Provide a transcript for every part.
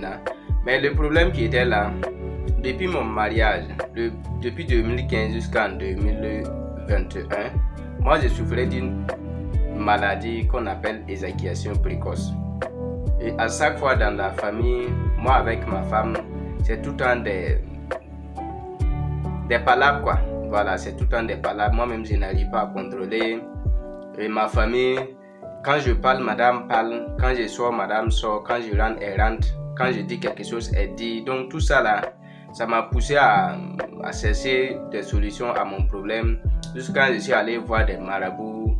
maintenant. Mais le problème qui était là, depuis mon mariage, depuis 2015 jusqu'en 2021, moi je souffrais d'une maladie qu'on appelle éjaculation précoce. Et à chaque fois dans la famille, moi avec ma femme, c'est tout le temps des palabres quoi. Voilà, c'est tout le temps des palabres. Moi-même, je n'arrive pas à contrôler. Et ma famille, quand je parle, madame parle. Quand je sors, madame sort. Quand je rentre, elle rentre. Quand je dis quelque chose, elle dit. Donc tout ça là, ça m'a poussé à chercher des solutions à mon problème. Jusqu'à quand je suis allé voir des marabouts,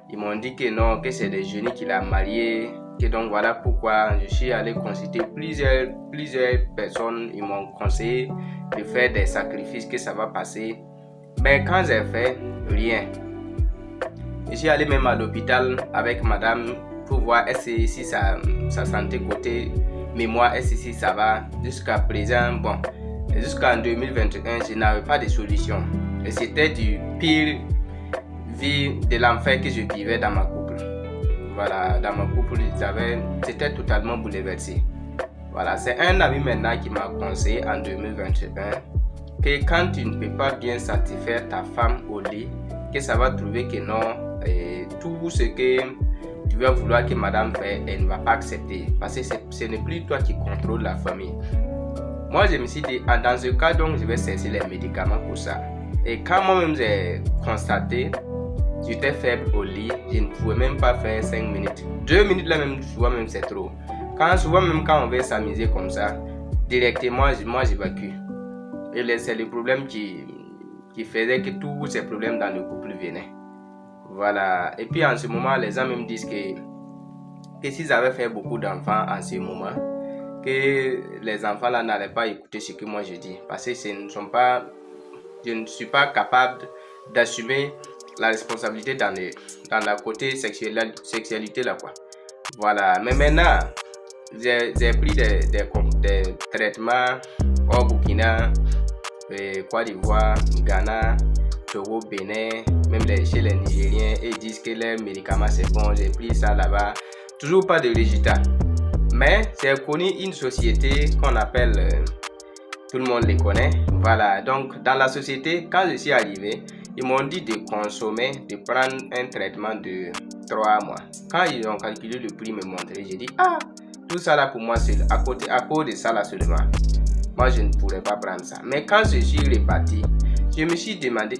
ils m'ont dit que non, que c'est des jeunes qui l'ont marié. Que donc voilà pourquoi je suis allé consulter plusieurs personnes. Ils m'ont conseillé de faire des sacrifices, que ça va passer. Mais quand j'ai fait, rien. Je suis allé même à l'hôpital avec madame pour voir si sa santé côté mémoire, si ça va. Jusqu'à présent, bon, jusqu'en 2021, je n'avais pas de solution. Et c'était du pire vie de l'enfer que je vivais dans ma couple. Voilà, dans ma couple, c'était totalement bouleversé. Voilà, c'est un ami maintenant qui m'a conseillé en 2021 que quand tu ne peux pas bien satisfaire ta femme au lit, que ça va trouver que non, tout ce que tu vas vouloir que madame fait, elle ne va pas accepter. Parce que ce n'est plus toi qui contrôle la famille. Moi, je me suis dit, dans ce cas, donc, je vais cesser les médicaments pour ça. Et quand moi-même j'ai constaté, j'étais faible au lit, je ne pouvais même pas faire 5 minutes. 2 minutes là même, souvent même c'est trop. Souvent même quand on veut s'amuser comme ça, directement, moi j'évacue. Et c'est le problème qui faisait que tous ces problèmes dans le couple venaient. Voilà. Et puis en ce moment, les gens me disent que s'ils avaient fait beaucoup d'enfants en ce moment, que les enfants là n'allaient pas écouter ce que moi je dis. Parce que je ne suis pas capable d'assumer la responsabilité dans la côté sexualité là quoi. Voilà. Mais maintenant, j'ai pris des traitements au Burkina, Côte d'Ivoire, Ghana, Togo, Bénin, même chez les Nigériens, et ils disent que les médicaments c'est bon. J'ai pris ça là-bas, toujours pas de résultat. Mais j'ai connu une société qu'on appelle, tout le monde les connaît. Voilà, donc dans la société, quand je suis arrivé, ils m'ont dit de consommer, de prendre un traitement de 3 mois. Quand ils ont calculé le prix, me montrer, j'ai dit, ah, tout ça là pour moi, c'est à cause de ça là seulement. Moi, je ne pourrais pas prendre ça. Mais quand je suis reparti, je me suis demandé,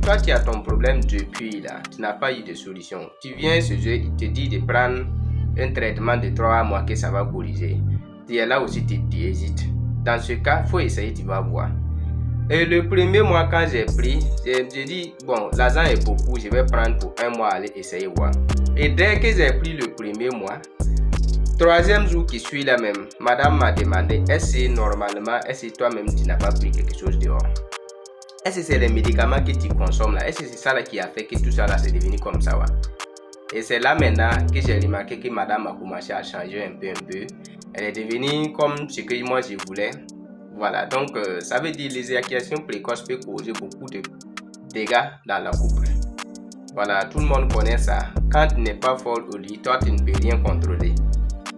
toi qui as ton problème depuis là, tu n'as pas eu de solution. Tu viens ce jeu, il te dit de prendre un traitement de 3 mois que ça va corriger. Tu es là aussi, tu hésites. Dans ce cas, il faut essayer, tu vas voir. Et le premier mois, quand j'ai pris, j'ai dit, bon, l'argent est beaucoup, je vais prendre pour 1 mois, aller essayer voir. Et dès que j'ai pris le premier mois, 3e jour qui suit là même, madame m'a demandé, est-ce que toi-même tu n'as pas pris quelque chose dehors? Est-ce que c'est les médicaments que tu consommes là? Est-ce que c'est ça là qui a fait que tout ça là c'est devenu comme ça? Et c'est là maintenant que j'ai remarqué que madame a commencé à changer un peu. Elle est devenue comme ce que moi je voulais. Voilà, donc ça veut dire les éjaculations précoces peuvent causer beaucoup de dégâts dans la couple. Voilà, tout le monde connaît ça. Quand tu n'es pas fort au lit, toi tu ne peux rien contrôler.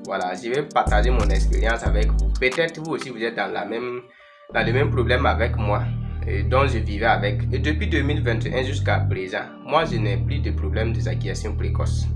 Voilà, je vais partager mon expérience avec vous. Peut-être vous aussi vous êtes dans le même problème avec moi, dont je vivais avec. Et depuis 2021 jusqu'à présent, moi je n'ai plus de problème d'éjaculation précoce.